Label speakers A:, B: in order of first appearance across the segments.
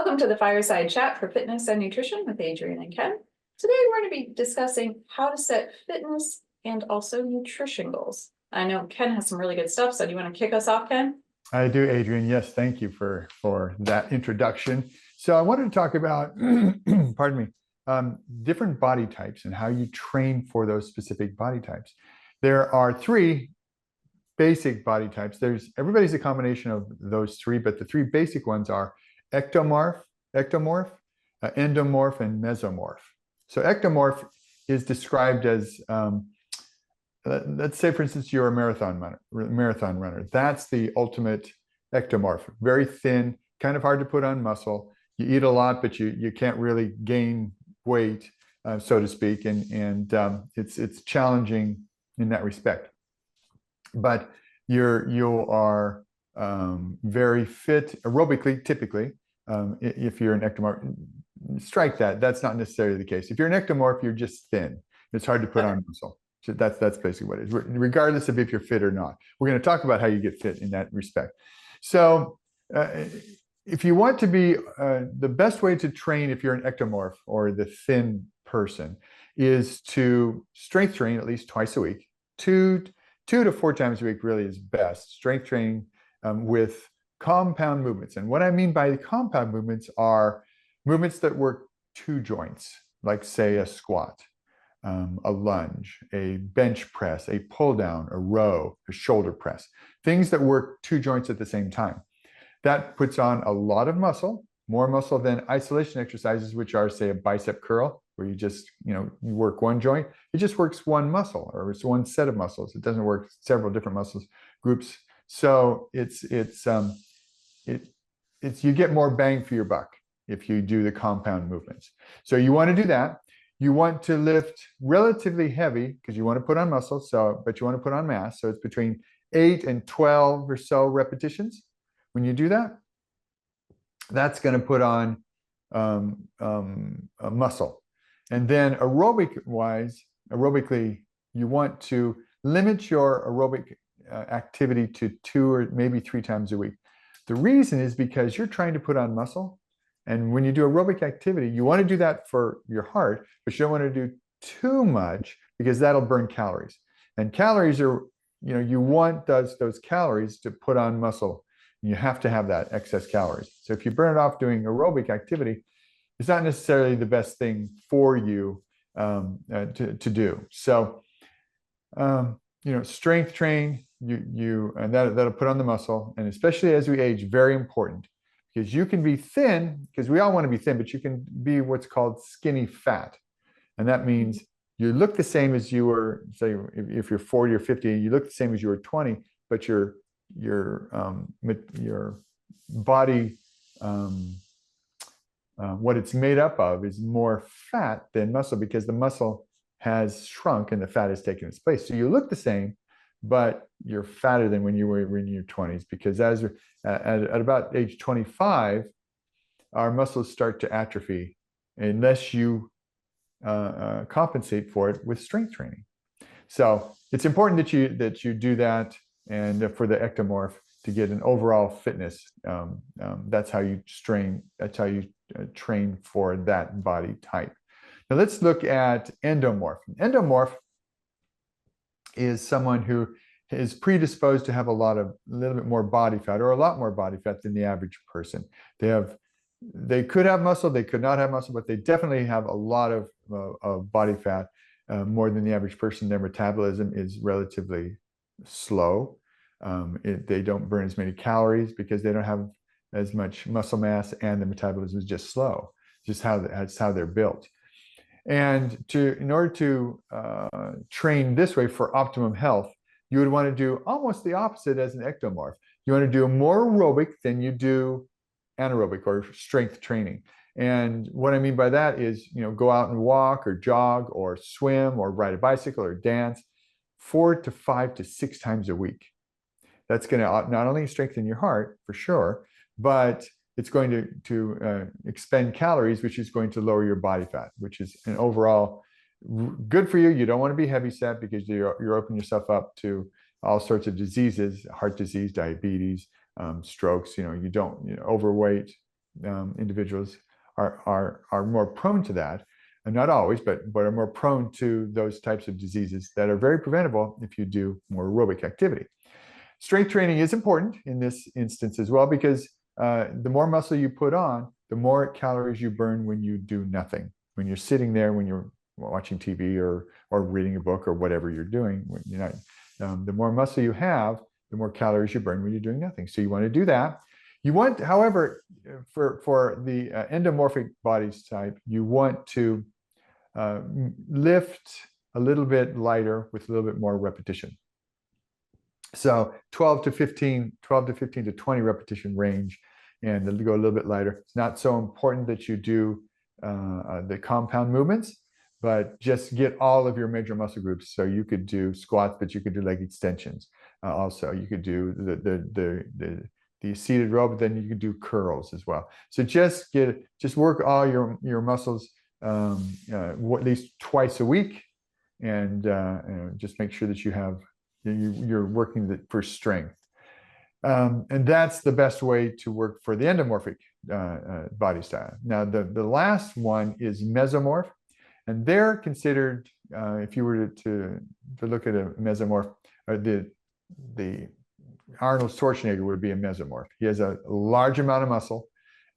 A: Welcome to the Fireside Chat for Fitness and Nutrition with Adrienne and Ken. Today we're going to be discussing how to set fitness and also nutrition goals. I know Ken has some really good stuff, so do you want to kick us off, Ken?
B: I do, Adrienne. Yes, thank you for that introduction. So I wanted to talk about, pardon me, different body types and how you train for those specific body types. There are three basic body types. Everybody's a combination of those three, but the three basic ones are ectomorph, endomorph, and mesomorph. So ectomorph is described as, let's say, for instance, you're a marathon runner. That's the ultimate ectomorph. Very thin, kind of hard to put on muscle. You eat a lot, but you can't really gain weight, so to speak, and it's challenging in that respect. But you are very fit aerobically, typically. If you're an ectomorph, strike that. That's not necessarily the case. If you're an ectomorph, you're just thin. It's hard to put on muscle. So that's basically what it is, regardless of if you're fit or not. We're going to talk about how you get fit in that respect. So if you want to be, the best way to train if you're an ectomorph or the thin person is to strength train at least twice a week. Two to four times a week really is best. Strength training with compound movements. And what I mean by the compound movements are movements that work two joints, like say a squat, a lunge, a bench press, a pull down, a row, a shoulder press, things that work two joints at the same time. That puts on a lot of muscle, more muscle than isolation exercises, which are, say, a bicep curl, where you just, you work one joint. It just works one muscle, or it's one set of muscles. It doesn't work several different muscles groups. So you get more bang for your buck if you do the compound movements. So you want to do that. You want to lift relatively heavy because you want to put on muscle, but you want to put on mass. So it's between 8 and 12 or so repetitions. When you do that, that's going to put on a muscle. And then aerobically, you want to limit your aerobic activity to 2 or maybe 3 times a week. The reason is because you're trying to put on muscle. And when you do aerobic activity, you want to do that for your heart, but you don't want to do too much because that'll burn calories. And calories are, you want those calories to put on muscle. You have to have that excess calories. So if you burn it off doing aerobic activity, it's not necessarily the best thing for you to do. So, strength train, and that'll put on the muscle. And especially as we age, very important. Because you can be thin, because we all want to be thin, but you can be what's called skinny fat. And that means you look the same as you were, say, if you're 40 or 50, you look the same as you were 20, but your body, what it's made up of is more fat than muscle, because the muscle has shrunk and the fat has taken its place. So you look the same, but you're fatter than when you were in your 20s, because at about age 25, our muscles start to atrophy unless you compensate for it with strength training. So it's important that you do that, and for the ectomorph, to get an overall fitness. That's how you train. That's how you train for that body type. Now let's look at endomorph. Endomorph is someone who is predisposed to have a little bit more body fat, or a lot more body fat than the average person. They could have muscle, they could not have muscle, but they definitely have a lot of body fat, more than the average person. Their metabolism is relatively slow. They don't burn as many calories because they don't have as much muscle mass, and the metabolism is just slow. Just that's how they're built. And in order to train this way for optimum health, you would want to do almost the opposite as an ectomorph. You want to do more aerobic than you do anaerobic or strength training. And what I mean by that is, go out and walk or jog or swim or ride a bicycle or dance 4 to 5 to 6 times a week. That's going to not only strengthen your heart for sure, but it's going to expend calories, which is going to lower your body fat, which is an overall good for you. You don't want to be heavy set because you're opening yourself up to all sorts of diseases, heart disease, diabetes, strokes. Overweight individuals are more prone to that, and not always, but are more prone to those types of diseases that are very preventable if you do more aerobic activity. Strength training is important in this instance as well, because the more muscle you put on, the more calories you burn when you do nothing. When you're sitting there, when you're watching TV or reading a book or whatever you're doing, when you're not, the more muscle you have, the more calories you burn when you're doing nothing. So you want to do that. You want, however, for the endomorphic body type, you want to lift a little bit lighter with a little bit more repetition. So 12 to 15 to 20 repetition range, and to go a little bit lighter. It's not so important that you do the compound movements, but just get all of your major muscle groups. So you could do squats, but you could do leg extensions. Also, you could do the seated row, but then you could do curls as well. So just work all your muscles at least twice a week, and just make sure that you're working for strength. And that's the best way to work for the endomorphic body style. Now, the last one is mesomorph, and they're considered, if you were to look at a mesomorph, the Arnold Schwarzenegger would be a mesomorph. He has a large amount of muscle,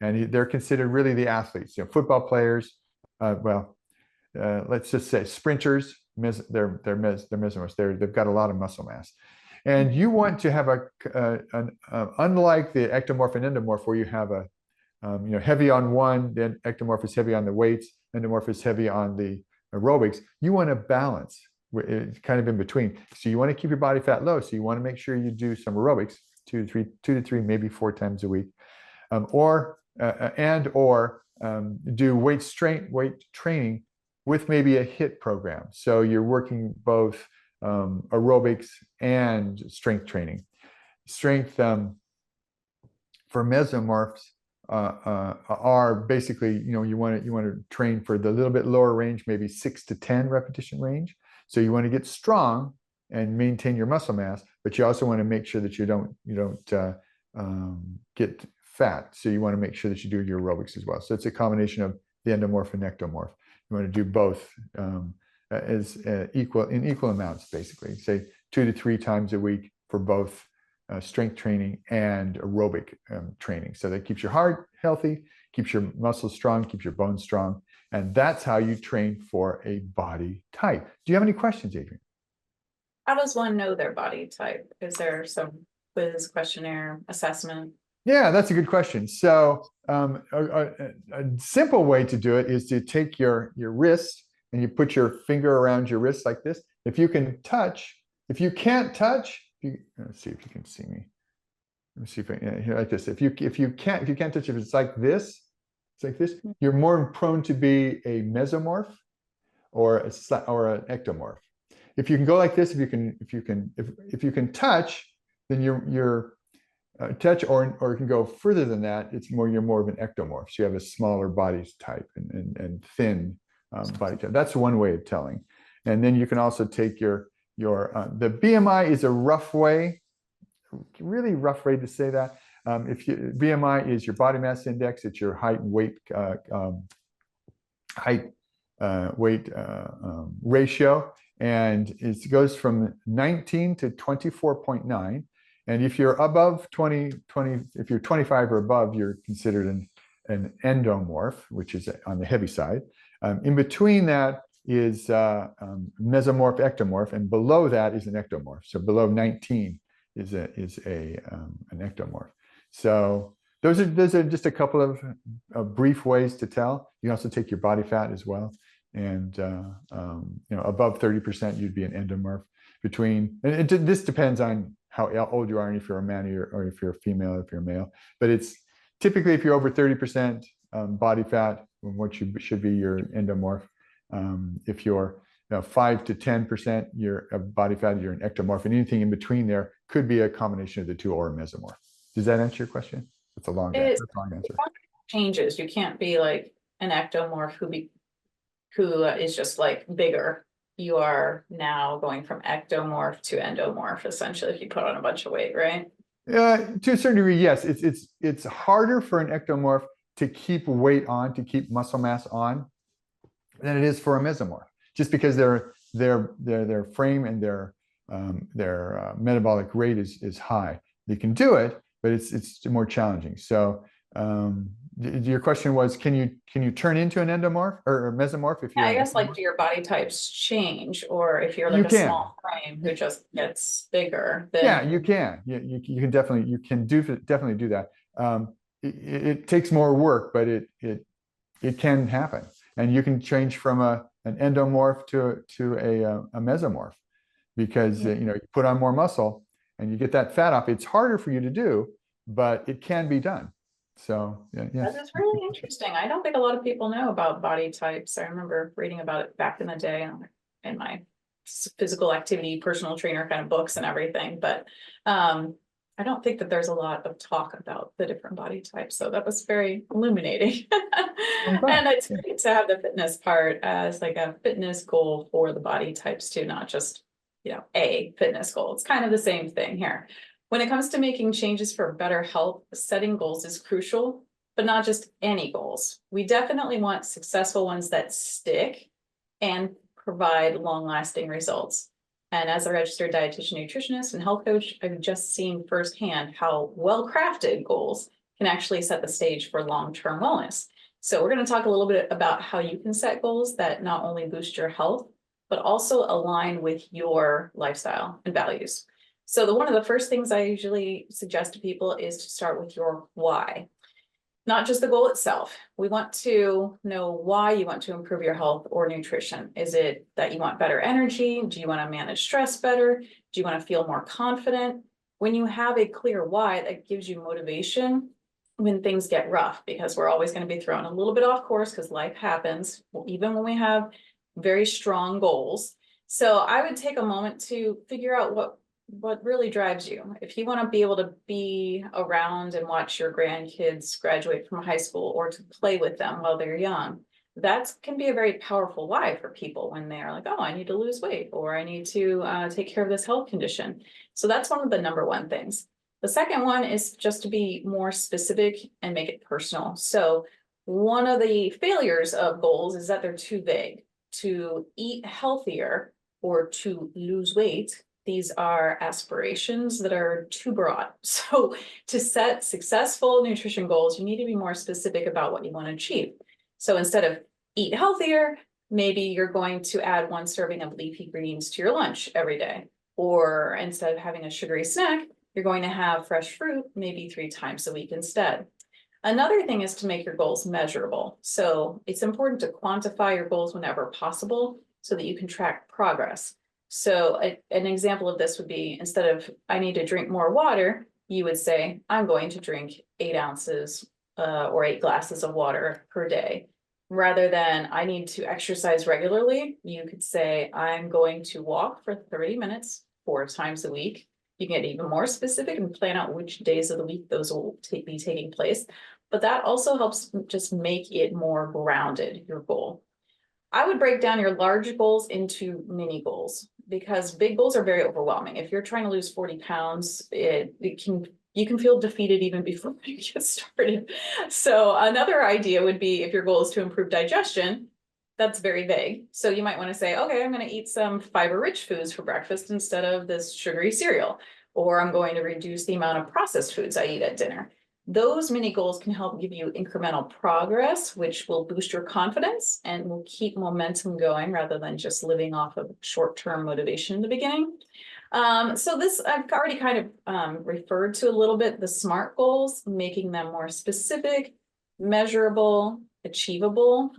B: and they're considered really the athletes. Football players, let's just say sprinters. They're mesomorphs. They've got a lot of muscle mass, and you want to have unlike the ectomorph and endomorph, where you have heavy on one, then ectomorph is heavy on the weights, endomorph is heavy on the aerobics. You want to balance, kind of in between. So you want to keep your body fat low. So you want to make sure you do some aerobics 2 to 3, maybe 4 times a week, or do weight training with maybe a HIIT program. So you're working both aerobics and strength training. Strength for mesomorphs are basically, you want to train for the little bit lower range, maybe 6 to 10 repetition range. So you want to get strong and maintain your muscle mass, but you also want to make sure that you don't get fat. So you want to make sure that you do your aerobics as well. So it's a combination of the endomorph and ectomorph. You want to do both in equal amounts, basically. Say 2 to 3 times a week for both strength training and aerobic training. So that keeps your heart healthy, keeps your muscles strong, keeps your bones strong. And that's how you train for a body type. Do you have any questions, Adrienne?
A: How does one know their body type? Is there some quiz, questionnaire, assessment?
B: Yeah, that's a good question. So a simple way to do it is to take your wrist and you put your finger around your wrist like this. If you can touch, if you can't touch, let's see if you can see me. Let me see if here like this. If you can't touch, if it's like this, you're more prone to be a mesomorph or an ectomorph. If you can go like this, if you can touch, then you're touch, or it can go further than that. You're more of an ectomorph. So you have a smaller body type and thin body type. That's one way of telling. And then you can also take the BMI is a rough way, really rough way to say that. BMI is your body mass index. It's your height and weight ratio, and it goes from 19 to 24.9. And if you're above 20, if you're 25 or above, you're considered an endomorph, which is on the heavy side. In between that is mesomorph, ectomorph, and below that is an ectomorph. So below 19 is an ectomorph. So those are just a couple of brief ways to tell. You can also take your body fat as well, and above 30%, you'd be an endomorph. This depends on how old you are and if you're a man or if you're a female, if you're a male. But it's typically if you're over 30% body fat, what should be your endomorph. If you're 5 to 10% your body fat, you're an ectomorph, and anything in between there could be a combination of the two or a mesomorph. Does that answer your question? It's a long answer.
A: Changes. You can't be like an ectomorph who is just like bigger. You are now going from ectomorph to endomorph, essentially, if you put on a bunch of weight, right?
B: To a certain degree, yes. It's harder for an ectomorph to keep weight on, to keep muscle mass on, than it is for a mesomorph, just because their frame and their metabolic rate is high. They can do it, but it's more challenging. So your question was, can you turn into an endomorph or a mesomorph if you're
A: I guess like, do your body types change, or if you're like
B: You
A: a
B: can.
A: small frame who just gets bigger, then
B: Yeah, you can. You can definitely definitely do that. It takes more work, but it can happen, and you can change from an endomorph to a mesomorph, because you put on more muscle and you get that fat off. It's harder for you to do, but it can be done. So yes.
A: That is really interesting. I don't think a lot of people know about body types. I remember reading about it back in the day in my physical activity, personal trainer kind of books and everything, but I don't think that there's a lot of talk about the different body types. So that was very illuminating. And it's great to have the fitness part as like a fitness goal for the body types too, not just, a fitness goal. It's kind of the same thing here. When it comes to making changes for better health, setting goals is crucial, but not just any goals. We definitely want successful ones that stick and provide long-lasting results. And as a registered dietitian, nutritionist, and health coach, I've just seen firsthand how well-crafted goals can actually set the stage for long-term wellness. So we're going to talk a little bit about how you can set goals that not only boost your health, but also align with your lifestyle and values. So one of the first things I usually suggest to people is to start with your why. Not just the goal itself. We want to know why you want to improve your health or nutrition. Is it that you want better energy? Do you want to manage stress better? Do you want to feel more confident? When you have a clear why, that gives you motivation when things get rough, because we're always going to be thrown a little bit off course because life happens, even when we have very strong goals. So I would take a moment to figure out what really drives you. If you want to be able to be around and watch your grandkids graduate from high school, or to play with them while they're young, that can be a very powerful why for people when they're like, oh, I need to lose weight, or I need to take care of this health condition. So that's one of the number one things. The second one is just to be more specific and make it personal. So one of the failures of goals is that they're too vague. To eat healthier or to lose weight, these are aspirations that are too broad. So to set successful nutrition goals, you need to be more specific about what you want to achieve. So instead of eat healthier, maybe you're going to add 1 serving of leafy greens to your lunch every day. Or instead of having a sugary snack, you're going to have fresh fruit maybe 3 times a week instead. Another thing is to make your goals measurable. So it's important to quantify your goals whenever possible so that you can track progress. So an example of this would be, instead of I need to drink more water, you would say, I'm going to drink 8 ounces or 8 glasses of water per day. Rather than I need to exercise regularly, you could say, I'm going to walk for 30 minutes 4 times a week. You can get even more specific and plan out which days of the week those will be taking place. But that also helps just make it more grounded, your goal. I would break down your large goals into mini goals, because big goals are very overwhelming. If you're trying to lose 40 pounds, you can feel defeated even before you get started. So another idea would be, if your goal is to improve digestion, that's very vague. So you might want to say, okay, I'm going to eat some fiber-rich foods for breakfast instead of this sugary cereal, or I'm going to reduce the amount of processed foods I eat at dinner. Those mini goals can help give you incremental progress, which will boost your confidence and will keep momentum going rather than just living off of short-term motivation in the beginning. So this I've already kind of referred to a little bit, the SMART goals, making them more specific, measurable, achievable,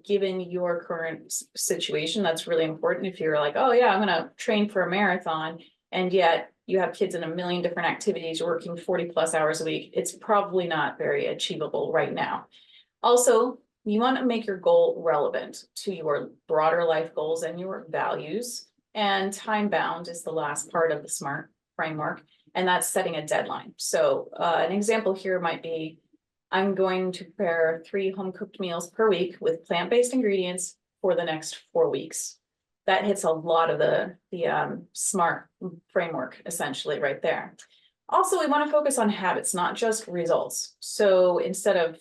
A: given your current situation. That's really important. If you're like, oh yeah, I'm going to train for a marathon, and yet you have kids in a million different activities, you're working 40 plus hours a week, it's probably not very achievable right now. Also, you want to make your goal relevant to your broader life goals and your values. And time bound is the last part of the SMART framework, and that's setting a deadline. So an example here might be, I'm going to prepare 3 home-cooked meals per week with plant-based ingredients for the next 4 weeks. That hits a lot of the SMART framework essentially right there. Also, we want to focus on habits, not just results. So instead of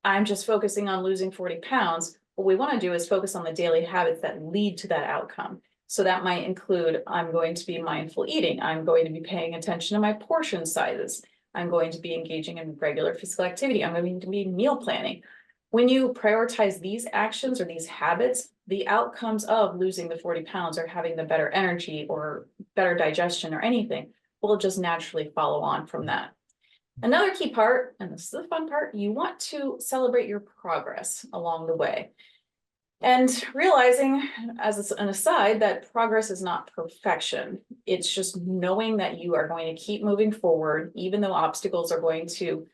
A: I'm just focusing on losing 40 pounds. What we want to do is focus on the daily habits that lead to that outcome. So that might include, I'm going to be mindful eating. I'm going to be paying attention to my portion sizes. I'm going to be engaging in regular physical activity. I'm going to be meal planning. When you prioritize these actions or these habits, the outcomes of losing the 40 pounds or having the better energy or better digestion or anything will just naturally follow on from that. Another key part, and this is the fun part, you want to celebrate your progress along the way. And realizing, as an aside, that progress is not perfection. It's just knowing that you are going to keep moving forward, even though obstacles are going to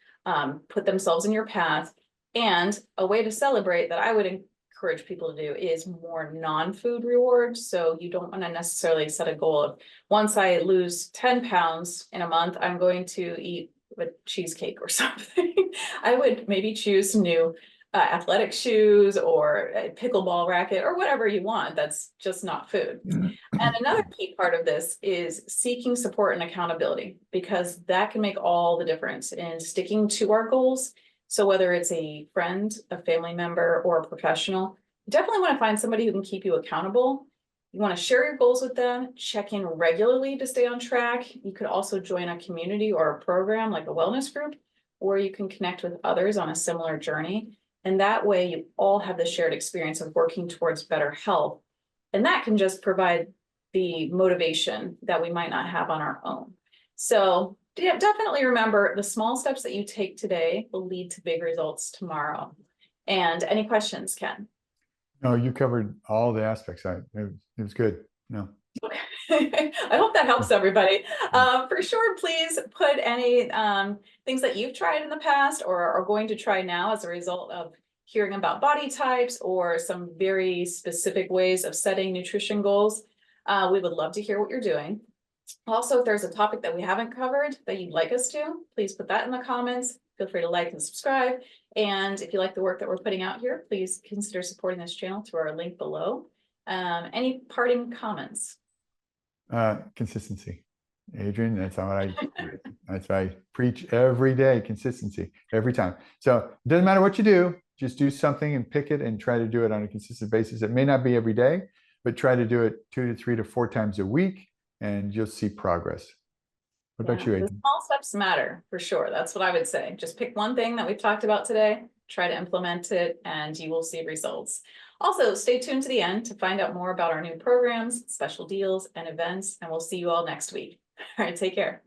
A: put themselves in your path. And a way to celebrate that I would encourage people to do is more non-food rewards. So you don't want to necessarily set a goal of, once I lose 10 pounds in a month, I'm going to eat a cheesecake or something. I would maybe choose some new athletic shoes or a pickleball racket or whatever you want. That's just not food. And another key part of this is seeking support and accountability, because that can make all the difference in sticking to our goals. So whether it's a friend, a family member, or a professional, you definitely want to find somebody who can keep you accountable. You want to share your goals with them, check in regularly to stay on track. You could also join a community or a program like a wellness group, where you can connect with others on a similar journey. And that way you all have the shared experience of working towards better health. And that can just provide the motivation that we might not have on our own. So yeah, definitely remember, the small steps that you take today will lead to big results tomorrow. And any questions, Ken?
B: No, you covered all the aspects. It was good. No.
A: Okay. I hope that helps everybody. For sure, please put any things that you've tried in the past or are going to try now as a result of hearing about body types or some very specific ways of setting nutrition goals. We would love to hear what you're doing. Also, if there's a topic that we haven't covered that you'd like us to, please put that in the comments. Feel free to like and subscribe. And if you like the work that we're putting out here, please consider supporting this channel through our link below. Any parting comments?
B: Consistency, Adrienne. That's what I preach every day. Consistency every time. So it doesn't matter what you do, just do something and pick it and try to do it on a consistent basis. It may not be every day, but try to do it 2 to 3 to 4 times a week, and you'll see progress. What about you, Adrienne?
A: The small steps matter for sure. That's what I would say. Just pick one thing that we've talked about today, try to implement it, and you will see results. Also, stay tuned to the end to find out more about our new programs, special deals, and events, and we'll see you all next week. All right, take care.